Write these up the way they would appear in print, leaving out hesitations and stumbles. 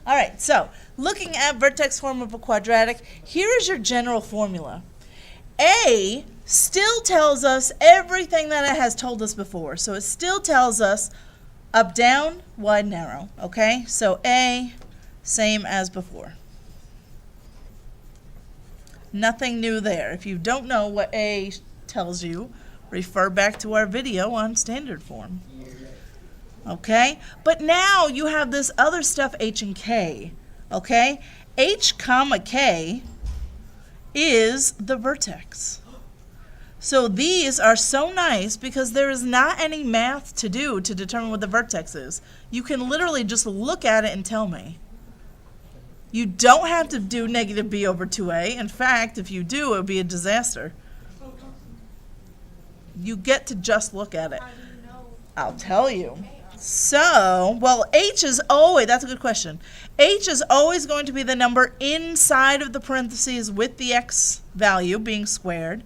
All right, so looking at vertex form of a quadratic, here is your general formula. A still tells us everything that it has told us before. So it still tells us up, down, wide, narrow. Okay, so A, same as before. Nothing new there. If you don't know what A tells you, refer back to our video on standard form. Okay, but now you have this other stuff, H and K. Okay, H comma K is the vertex. So these are so nice because there is not any math to do to determine what the vertex is. You can literally just look at it and tell me. You don't have to do negative b over 2a. In fact, if you do, it would be a disaster. You get to just look at it. I'll tell you. So, well, H is always, that's a good question. H is always going to be the number inside of the parentheses with the x value being squared.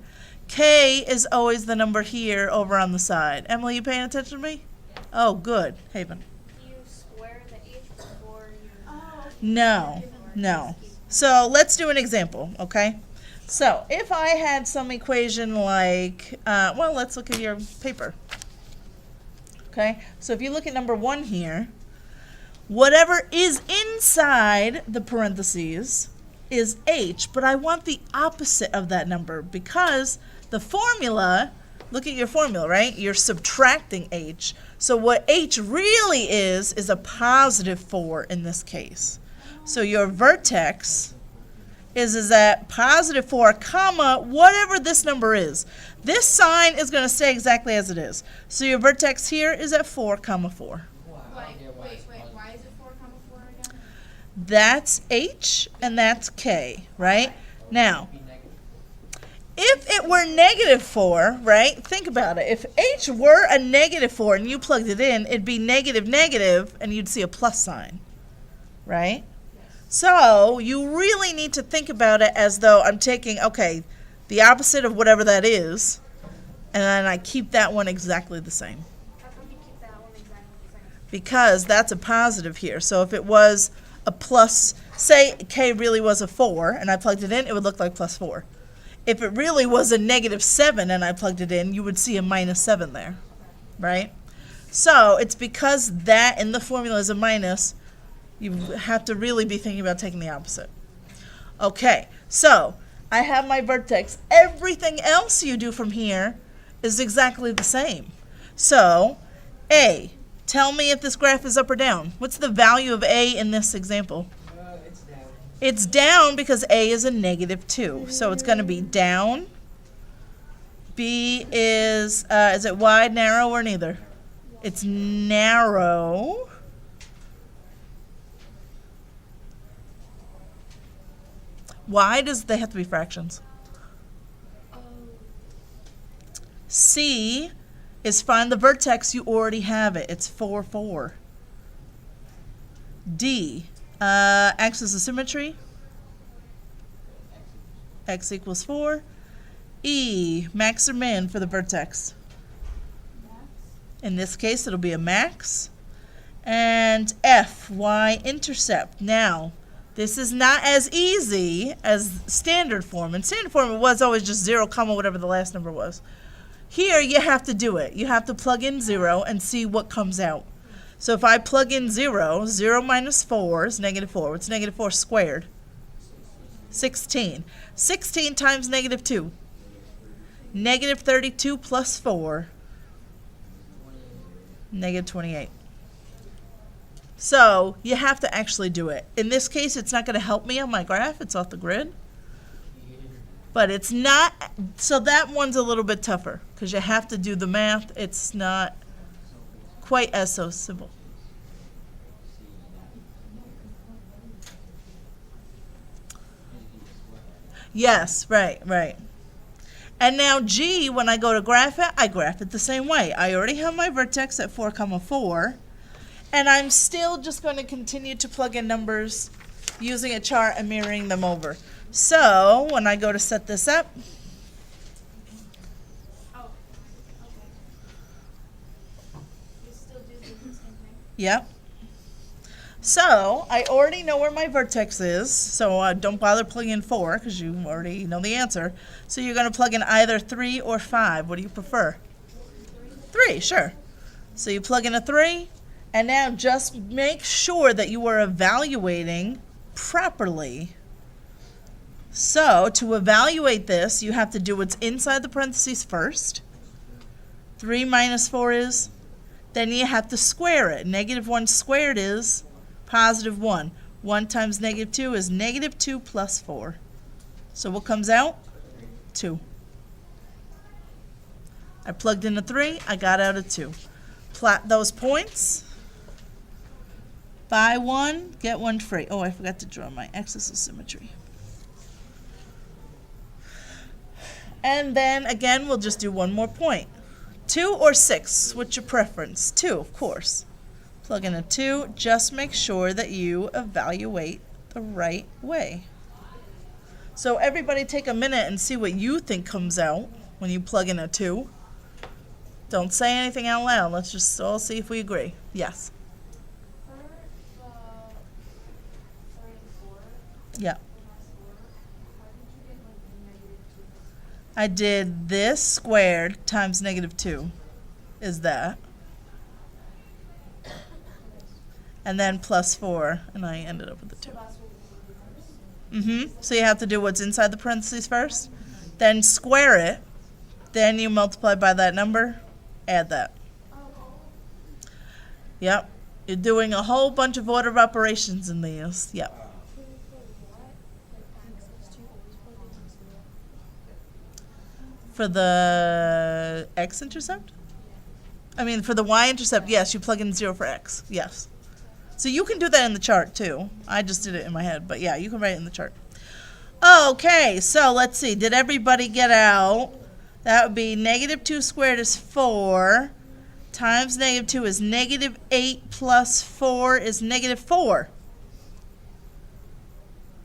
K is always the number here over on the side. Emily, you paying attention to me? Yeah. Oh, good. Haven. You square the H before you... No, no. So let's do an example, okay? So if I had some equation like, well, let's look at your paper. Okay, so if you look at number 1 here, whatever is inside the parentheses is H, but I want the opposite of that number because the formula, look at your formula, right? You're subtracting H. So what H really is a positive 4 in this case. So your vertex is at positive 4, comma, whatever this number is. This sign is going to stay exactly as it is. So your vertex here is at 4, comma 4. Wait, why is it 4, comma 4 again? That's H and that's K, right? Now, if it were negative 4, right, think about it. If H were a negative 4 and you plugged it in, it'd be negative, negative, and you'd see a plus sign, right? So you really need to think about it as though I'm taking, okay, the opposite of whatever that is, and then I keep that one exactly the same. How come you keep that one exactly the same? Because that's a positive here. So if it was a plus, say K really was a 4, and I plugged it in, it would look like plus 4. If it really was a negative 7 and I plugged it in, you would see a minus 7 there, right? So it's because that in the formula is a minus, you have to really be thinking about taking the opposite. Okay, so I have my vertex. Everything else you do from here is exactly the same. So, A, tell me if this graph is up or down. What's the value of A in this example? It's down. It's down because A is a negative 2. So it's going to be down. B is it wide, narrow, or neither? It's narrow. Why does they have to be fractions? C is find the vertex, you already have it. It's 4, 4. D, axis of symmetry. X equals 4. E, max or min for the vertex. In this case, it'll be a max. And F, y-intercept. Now, this is not as easy as standard form. In standard form, it was always just 0, comma, whatever the last number was. Here, you have to do it. You have to plug in 0 and see what comes out. So if I plug in 0, 0 minus 4 is negative 4. What's negative 4 squared? 16. 16 times negative 2. Negative 32 plus 4. Negative 28. So you have to actually do it. In this case, it's not going to help me on my graph. It's off the grid. But it's not, so that one's a little bit tougher because you have to do the math. It's not quite as so simple. Yes, right, right. And now G, when I go to graph it, I graph it the same way. I already have my vertex at 4, 4. And I'm still just going to continue to plug in numbers using a chart and mirroring them over. So when I go to set this up, You still do the same thing? yep. So I already know where my vertex is, so don't bother plugging in 4 because you already know the answer. So you're going to plug in either 3 or 5. What do you prefer? 3, sure. So you plug in a 3, and now just make sure that you are evaluating properly. So to evaluate this, you have to do what's inside the parentheses first. 3 minus 4 is, then you have to square it. -1 squared is +1. 1 times -2 is -2 plus 4. So what comes out? 2. I plugged in a 3, I got out a 2. Plot those points. Buy 1, get 1 free. Oh, I forgot to draw my axis of symmetry. And then again, we'll just do one more point. 2 or 6, what's your preference? 2, of course. Plug in a 2, just make sure that you evaluate the right way. So everybody take a minute and see what you think comes out when you plug in a 2. Don't say anything out loud, let's just all see if we agree. Yes? For the 3 and 4, Yeah. how did you get like the -2? I did this squared times -2 is that. And then plus 4, and I ended up with a 2. So that's what we do first. So you have to do what's inside the parentheses first, then square it, then you multiply by that number, add that. Yep. You're doing a whole bunch of order of operations in these. Yep. For the x-intercept? I mean, for the y-intercept, yes, you plug in 0 for x. Yes. So you can do that in the chart, too. I just did it in my head, but yeah, you can write it in the chart. Okay, so let's see. Did everybody get out? That would be -2 squared is 4, times -2 is -8 plus 4 is -4.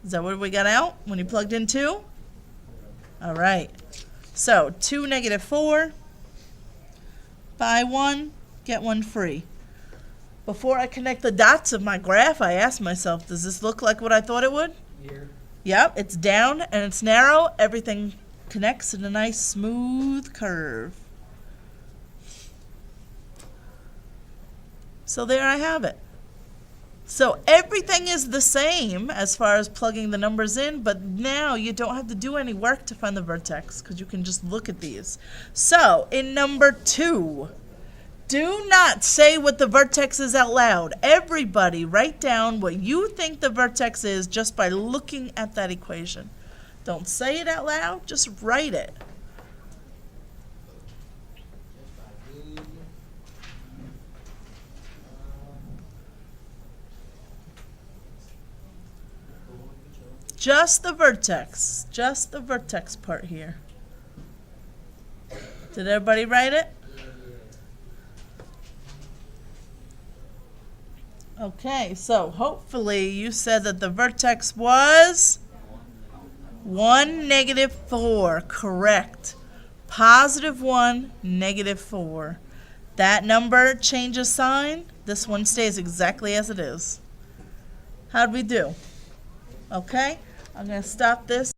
Is that what we got out when you plugged in 2? All right. So 2 -4, buy 1, get 1 free. Before I connect the dots of my graph, I asked myself, does this look like what I thought it would? Here. Yep, it's down and it's narrow. Everything connects in a nice smooth curve. So there I have it. So everything is the same as far as plugging the numbers in, but now you don't have to do any work to find the vertex because you can just look at these. So in number 2, do not say what the vertex is out loud. Everybody write down what you think the vertex is just by looking at that equation. Don't say it out loud, just write it. Just the vertex part here. Did everybody write it? Okay, so hopefully you said that the vertex was 1, -4, correct. +1, -4. That number changes sign. This one stays exactly as it is. How'd we do? Okay, I'm going to stop this.